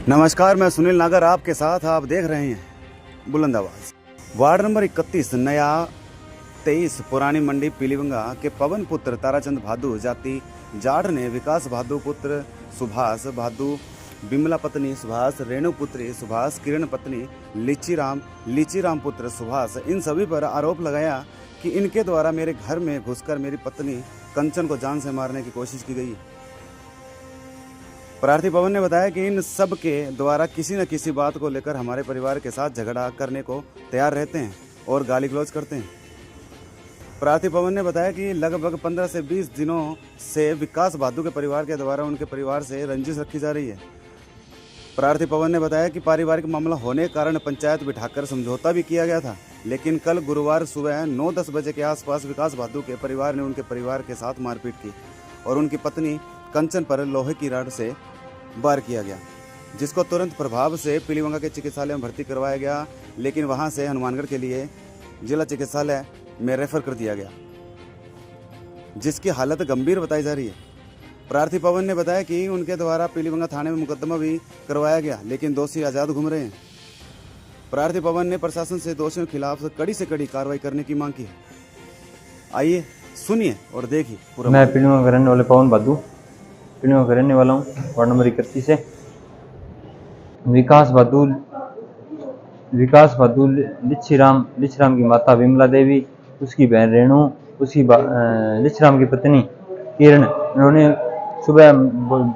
नमस्कार, मैं सुनील नागर आपके साथ। आप देख रहे हैं बुलंद आवाज। वार्ड नंबर 31 नया 23 पुरानी मंडी पीलीभंगा के पवन पुत्र ताराचंद भादु जाति जाड़ ने विकास भादु पुत्र सुभाष भादु, बिमला पत्नी सुभाष, रेणु पुत्री सुभाष, किरण पत्नी लीचीराम पुत्र सुभाष, इन सभी पर आरोप लगाया कि इनके द्वारा मेरे घर में घुसकर मेरी पत्नी कंचन को जान से मारने की कोशिश की गई। प्रार्थी पवन ने बताया कि इन सब के द्वारा किसी न किसी बात को लेकर हमारे परिवार के साथ झगड़ा करने को तैयार रहते हैं और गाली गलौज करते हैं। प्रार्थी पवन ने बताया कि लगभग 15 से 20 दिनों से विकास भादु के परिवार के द्वारा उनके परिवार से रंजिश रखी जा रही है। प्रार्थी पवन ने बताया कि पारिवारिक मामला होने के कारण पंचायत बिठाकर समझौता भी किया गया था, लेकिन कल गुरुवार सुबह 9-10 बजे के आसपास विकास भादु के परिवार ने उनके परिवार के साथ मारपीट की और उनकी पत्नी कंचन पर लोहे की रॉड से वार किया गया, जिसको तुरंत प्रभाव से पीलीभंगा के चिकित्सालय में भर्ती करवाया गया, लेकिन वहां से हनुमानगढ़ के लिए जिला चिकित्सालय में रेफर कर दिया गया, जिसकी हालत गंभीर बताई जा रही है। प्रार्थी पवन ने बताया कि उनके द्वारा पीलीभंगा थाने में मुकदमा भी करवाया गया, लेकिन दोषी आज़ाद घूम रहे हैं। प्रार्थी पवन ने प्रशासन से दोषियों के खिलाफ कड़ी से कड़ी कार्रवाई करने की मांग की है। आइए सुनिए और देखिए पूरा। मैं पीलीभंगा का रहने वाले पवन भादु पीलीभंगा का रहने वाला हूँ, वार्ड नंबर 31 से। विकास भादु लिच्छीराम की माता विमला देवी, उसकी बहन रेणु, उसकी लिच्छीराम की पत्नी किरण, उन्होंने सुबह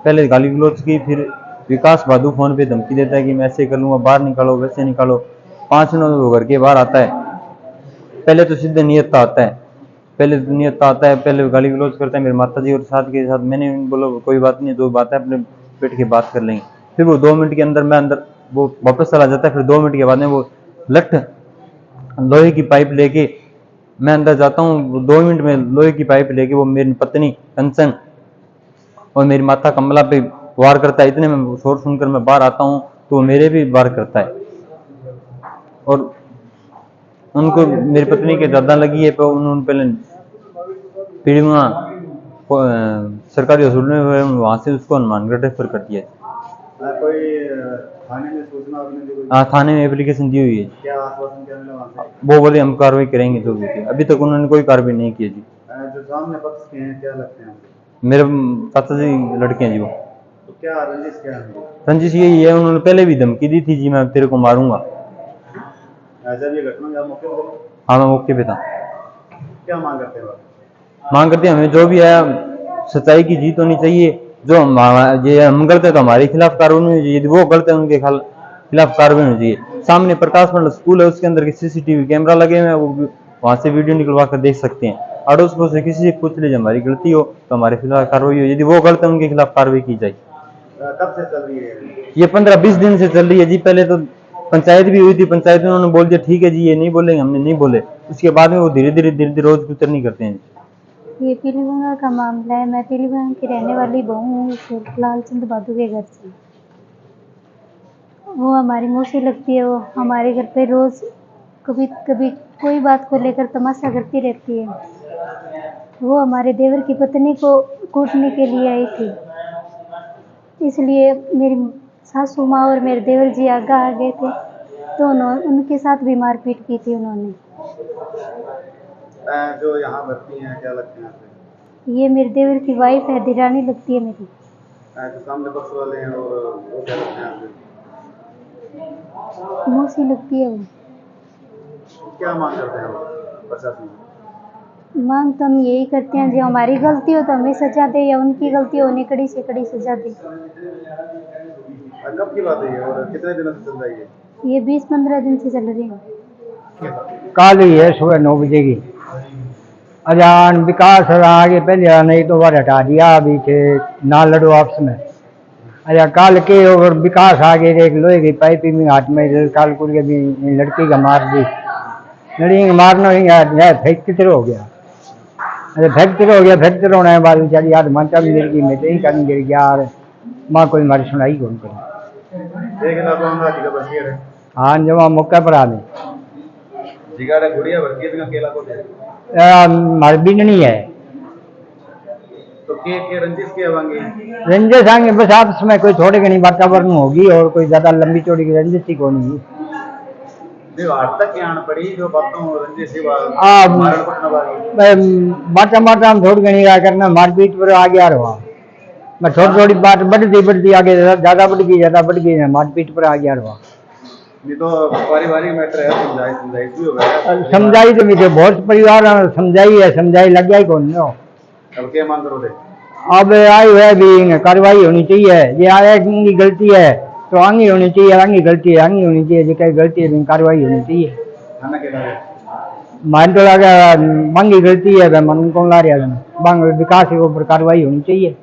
पहले गाली गलौज की। फिर विकास भादु फोन पे धमकी देता है कि मैं ऐसे कर लूँगा, बाहर निकालो, वैसे निकालो। 5 मिनट में वो घर के बाहर आता है। पहले तो सीधे नियत आता है, पहले गाली गलौज करता है मेरी माता जी और के साथ। मैंने बोला कोई बात नहीं, 2 बातें अपने बैठ के बात कर लेंगे। फिर वो 2 मिनट के अंदर वो वापस चला जाता है। फिर 2 मिनट के बाद में वो लोहे की पाइप लेके मैं अंदर जाता हूँ। 2 मिनट में लोहे की पाइप लेके वो मेरी पत्नी कंचन और मेरी माता कमला पे वार करता है। इतने में शोर सुनकर मैं बाहर आता हूँ तो वो मेरे भी वार करता है और उनको मेरी पत्नी के ज्यादा लगी है। तो उन्होंने पहले पीलीभंगा सरकारी हॉस्पिटल में, वहां से उसको हनुमानगढ़ रेफर कर दिया। कोई थाने में सूचना आपने दी? हाँ, थाने में एप्लीकेशन दी हुई है। क्या आश्वासन क्या मिला वहाँ से? वो बोले हम कार्रवाई करेंगे जो भी। अभी तक उन्होंने कोई कार्रवाई नहीं की जी। जो सामने पक्ष के हैं क्या लगते हैं आपको? मेरे चाचा जी लड़के हैं जी वो। तो क्या रंजिश क्या है? रंजिश यही है, उन्होंने पहले भी धमकी दी थी जी, मैं तेरे को मारूंगा। जब ये घटना आप मौके पर? हाँ, मैं मौके पे था। क्या मांग करते हैं? मांग करते हैं हमें जो भी है सच्चाई की जीत होनी चाहिए। जो हम गलत है तो हमारे खिलाफ कार्रवाई होनी चाहिए, यदि वो गलत है उनके खिलाफ कार्रवाई होनी चाहिए। सामने प्रकाश मंडल स्कूल है, उसके अंदर CCTV कैमरा लगे हुए हैं, वो वहां से वीडियो निकलवा कर देख सकते हैं। अड़ोस पड़ोस से किसी से पूछ लीजिए हमारी गलती हो तो हमारे खिलाफ कार्रवाई हो, यदि वो गलत है उनके खिलाफ कार्रवाई की जाए। कब से चल रही है ये 15-20 दिन से चल रही है जी। पहले तो पंचायत भी हुई थी, पंचायत में उन्होंने बोल दिया ठीक है जी ये नहीं बोलेंगे, हमने नहीं बोले। उसके बाद में वो धीरे धीरे रोज कुतर नहीं करते हैं। ये पीलीभंगा का मामला है। मैं पीलीभंगा की रहने वाली बहू हूँ, लालचंद भादु के घर से। वो हमारी मौसी लगती है। वो हमारे घर पे रोज कभी कभी कोई बात को लेकर तमाशा करती रहती है। वो हमारे देवर की पत्नी को कूटने के लिए आई थी, इसलिए मेरी सासू माँ और मेरे देवर जी आगे आ गए थे तो उनके साथ भी मारपीट की थी उन्होंने। जो यहाँ भर्ती हैं क्या लगते हैं आपसे? ये मेरे देवर की वाइफ है, दिरानी लगती है मेरी। जो सामने पक्ष वाले हैं और वो क्या लगते हैं आपसे? मौसी लगती है वो। क्या मांग करते हैं प्रशासन? मांग तो हम यही करते हैं जो हमारी गलती हो तो हमें सजा दे, या उनकी गलती हो उन्हें कड़ी से कड़ी सजा दे। कब की बात है और कितने दिनों से चल रही है? ये 20-15 दिन से चल रही है। कल ही है सुबह 9 बजे की। अजान विकास आगे पहले नहीं तो वह हटा दिया, अभी थे ना लड़ो आपस में। अच्छा कल के और विकास आगे एक लोहे की पाइप में हाथ में काल कुल के भी लड़की का मार दी। लड़की का मारना फ्रैक्चर हो गया। अच्छा फ्रैक्चर होने के बाद बेचारी यार माता भी गिर गई, मैं तो ही करनी गिर गया और माँ कोई हमारी सुनाई कौन करी। हाँ जब मौका पर आ गए गुड़िया भर के अकेला को हमारी बिजनी है। तो के रंजिश के आवांगे रंजिश आएंगे बस आपस में कोई थोड़ी घनी वातावरण होगी और कोई ज्यादा लंबी चौड़ी की रंजिश ही कौन होगी। जो आज तक की आन पड़ी जो बातों रंजिश ही बाटा बाटा हम थोड़ी घनी रहा करना मारपीट पर आ गया रहा मैं थोड़ी थोड़ी बात बढ़ती आगे ज्यादा बढ़ गई मारपीट पर आ गया रहा। ये तो पारिवारिक मैटर है समझाई भी होगा समझाई तो मुझे बहुत परिवार समझाई लग गया ही कौन नो। अब क्या मांग करोगे अब आई है भी कार्रवाई होनी चाहिए ये आया की गलती है तो आगे होनी चाहिए आगे गलती है आगे होनी चाहिए जो गलती है कार्रवाई होनी चाहिए। खाना क्या मान तो लगा मांगी गलती है मन कौन ला रहा है विकास के ऊपर कार्रवाई होनी चाहिए।